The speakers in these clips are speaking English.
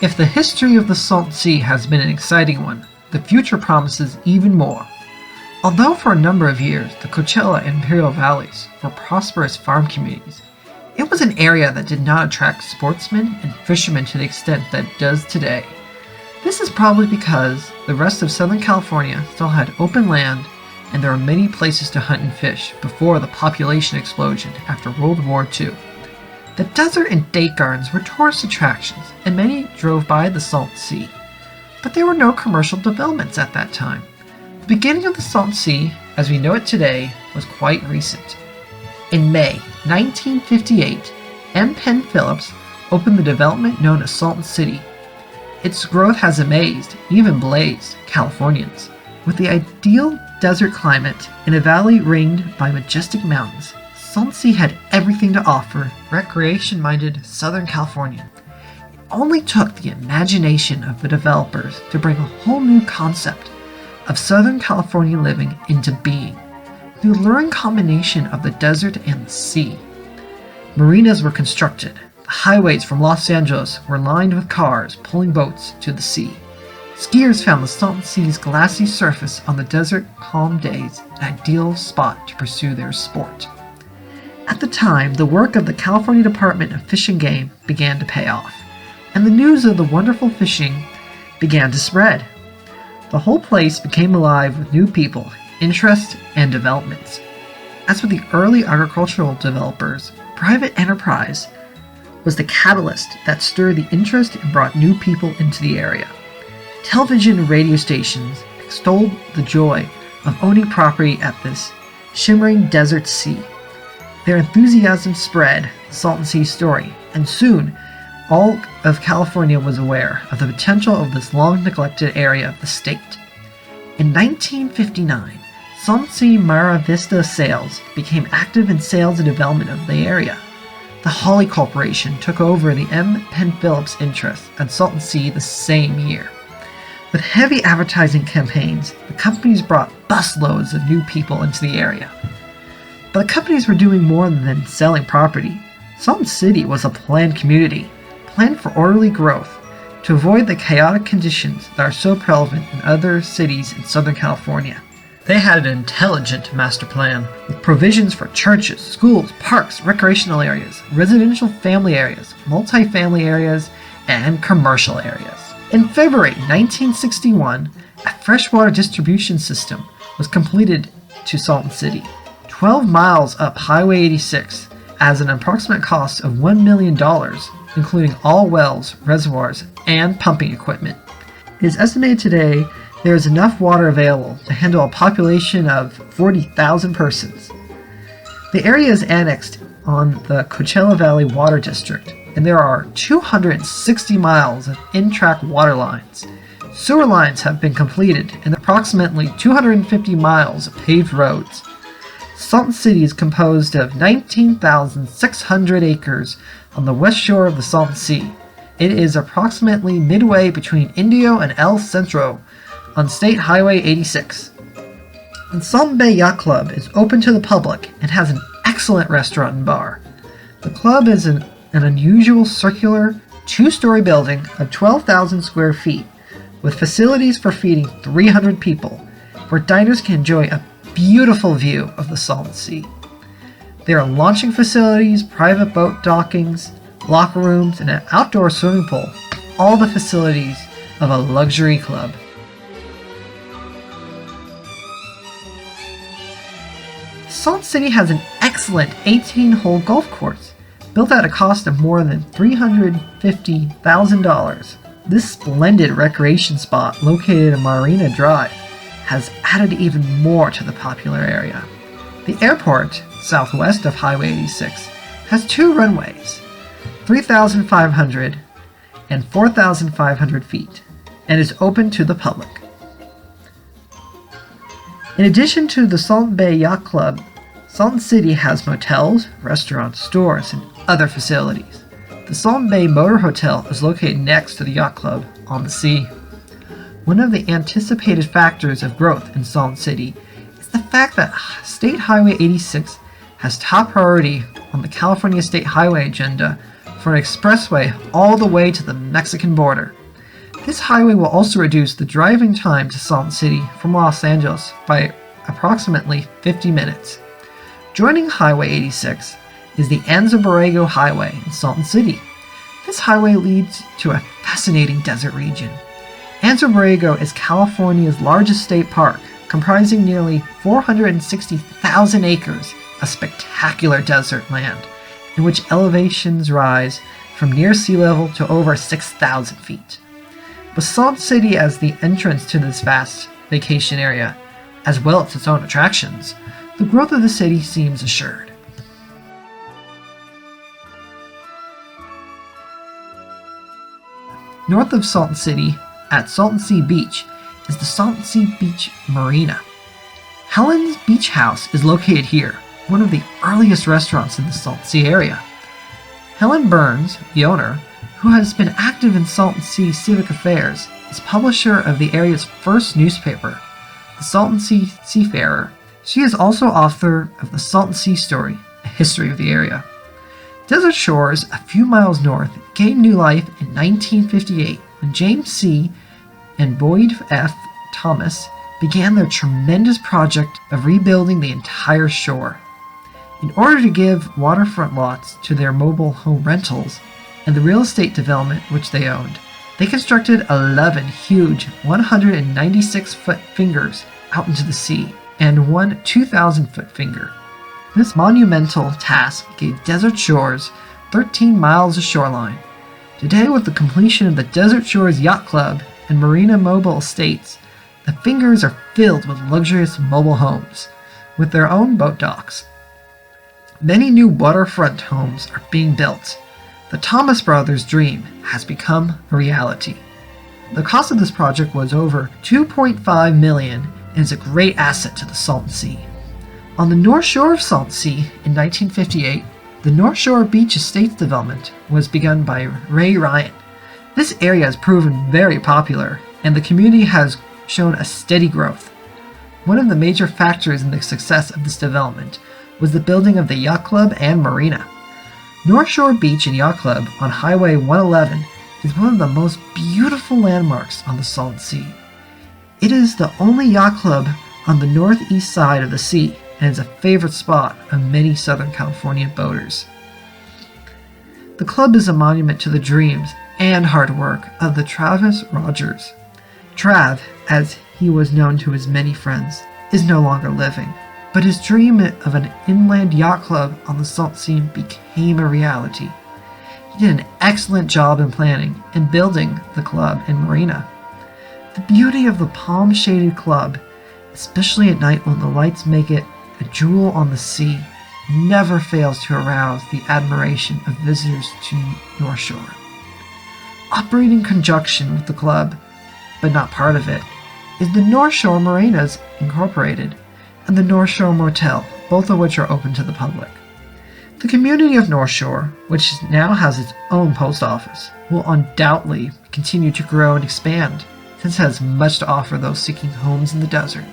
If the history of the Salton Sea has been an exciting one, the future promises even more. Although for a number of years the Coachella and Imperial Valleys were prosperous farm communities, it was an area that did not attract sportsmen and fishermen to the extent that it does today. This is probably because the rest of Southern California still had open land and there were many places to hunt and fish before the population explosion after World War II. The desert and date gardens were tourist attractions, and many drove by the Salton Sea. But there were no commercial developments at that time. The beginning of the Salton Sea, as we know it today, was quite recent. In May 1958, M. Penn Phillips opened the development known as Salton City. Its growth has amazed, even blazed, Californians. With the ideal desert climate in a valley ringed by majestic mountains, Salton Sea had everything to offer recreation-minded Southern California. It only took the imagination of the developers to bring a whole new concept of Southern California living into being, the alluring combination of the desert and the sea. Marinas were constructed. The highways from Los Angeles were lined with cars pulling boats to the sea. Skiers found the Salton Sea's glassy surface on the desert calm days an ideal spot to pursue their sport. At the time, the work of the California Department of Fish and Game began to pay off, and the news of the wonderful fishing began to spread. The whole place became alive with new people, interests, and developments. As with the early agricultural developers, private enterprise was the catalyst that stirred the interest and brought new people into the area. Television and radio stations extolled the joy of owning property at this shimmering desert sea. Their enthusiasm spread the Salton Sea story, and soon all of California was aware of the potential of this long-neglected area of the state. In 1959, Salton Sea Mara Vista Sales became active in sales and development of the area. The Hawley Corporation took over the M. Penn Phillips interest at Salton Sea the same year. With heavy advertising campaigns, the companies brought busloads of new people into the area. But the companies were doing more than selling property. Salton City was a planned community, planned for orderly growth, to avoid the chaotic conditions that are so prevalent in other cities in Southern California. They had an intelligent master plan, with provisions for churches, schools, parks, recreational areas, residential family areas, multi-family areas, and commercial areas. In February 1961, a freshwater distribution system was completed to Salton City, 12 miles up Highway 86, at an approximate cost of $1 million, including all wells, reservoirs, and pumping equipment. It is estimated today there is enough water available to handle a population of 40,000 persons. The area is annexed on the Coachella Valley Water District, and there are 260 miles of in-track water lines. Sewer lines have been completed and approximately 250 miles of paved roads. Salton City is composed of 19,600 acres on the west shore of the Salton Sea. It is approximately midway between Indio and El Centro on State Highway 86. The Salton Bay Yacht Club is open to the public and has an excellent restaurant and bar. The club is an unusual circular, two-story building of 12,000 square feet with facilities for feeding 300 people, where diners can enjoy a beautiful view of the Salton Sea. There are launching facilities, private boat dockings, locker rooms, and an outdoor swimming pool, all the facilities of a luxury club. Salton City has an excellent 18-hole golf course, built at a cost of more than $350,000. This splendid recreation spot, located in Marina Drive, has added even more to the popular area. The airport, southwest of Highway 86, has two runways, 3,500 and 4,500 feet, and is open to the public. In addition to the Salton Bay Yacht Club, Salton City has motels, restaurants, stores, and other facilities. The Salton Bay Motor Hotel is located next to the yacht club on the sea. One of the anticipated factors of growth in Salton City is the fact that State Highway 86 has top priority on the California State Highway agenda for an expressway all the way to the Mexican border. This highway will also reduce the driving time to Salton City from Los Angeles by approximately 50 minutes. Joining Highway 86 is the Anza Borrego Highway in Salton City. This highway leads to a fascinating desert region. Anza Borrego is California's largest state park, comprising nearly 460,000 acres of spectacular desert land, in which elevations rise from near sea level to over 6,000 feet. With Salton City as the entrance to this vast vacation area, as well as its own attractions, the growth of the city seems assured. North of Salton City, at Salton Sea Beach, is the Salton Sea Beach Marina. Helen's Beach House is located here, one of the earliest restaurants in the Salton Sea area. Helen Burns, the owner, who has been active in Salton Sea civic affairs, is publisher of the area's first newspaper, the Salton Sea Seafarer. She is also author of the Salton Sea Story, a history of the area. Desert Shores, a few miles north, gained new life in 1958 when James C. and Boyd F. Thomas began their tremendous project of rebuilding the entire shore. In order to give waterfront lots to their mobile home rentals and the real estate development which they owned, they constructed 11 huge 196-foot fingers out into the sea and one 2,000-foot finger. This monumental task gave Desert Shores 13 miles of shoreline. Today, with the completion of the Desert Shores Yacht Club and Marina Mobile Estates, the fingers are filled with luxurious mobile homes with their own boat docks. Many new waterfront homes are being built. The Thomas brothers' dream has become a reality. The cost of this project was over $2.5 million and is a great asset to the Salton Sea. On the North Shore of Salton Sea in 1958, the North Shore Beach Estates development was begun by Ray Ryan. This area has proven very popular, and the community has shown a steady growth. One of the major factors in the success of this development was the building of the Yacht Club and Marina. North Shore Beach and Yacht Club on Highway 111 is one of the most beautiful landmarks on the Salton Sea. It is the only yacht club on the northeast side of the sea and is a favorite spot of many Southern California boaters. The club is a monument to the dreams and hard work of the Travis Rogers. Trav, as he was known to his many friends, is no longer living, but his dream of an inland yacht club on the Salton Sea became a reality. He did an excellent job in planning and building the club and marina. The beauty of the palm-shaded club, especially at night when the lights make it a jewel on the sea, never fails to arouse the admiration of visitors to North Shore. Operating in conjunction with the club, but not part of it, is the North Shore Marinas Incorporated and the North Shore Motel, both of which are open to the public. The community of North Shore, which now has its own post office, will undoubtedly continue to grow and expand, since it has much to offer those seeking homes in the desert.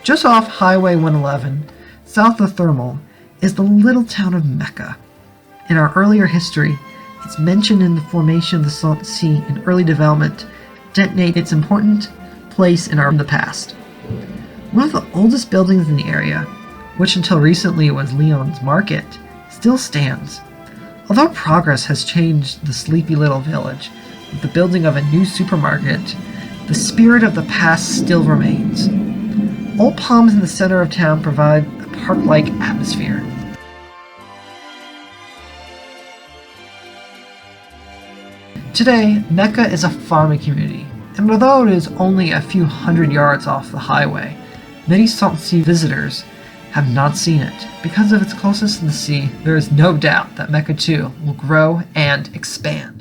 Just off Highway 111, south of Thermal, is the little town of Mecca. In our earlier history, it's mentioned in the formation of the Salton Sea and early development detonate its important place in the past. One of the oldest buildings in the area, which until recently was Leon's Market, still stands. Although progress has changed the sleepy little village with the building of a new supermarket, the spirit of the past still remains. Old palms in the center of town provide a park-like atmosphere. Today, Mecca is a farming community, and although it is only a few hundred yards off the highway, many Salton Sea visitors have not seen it. Because of its closeness to the sea, there is no doubt that Mecca too will grow and expand.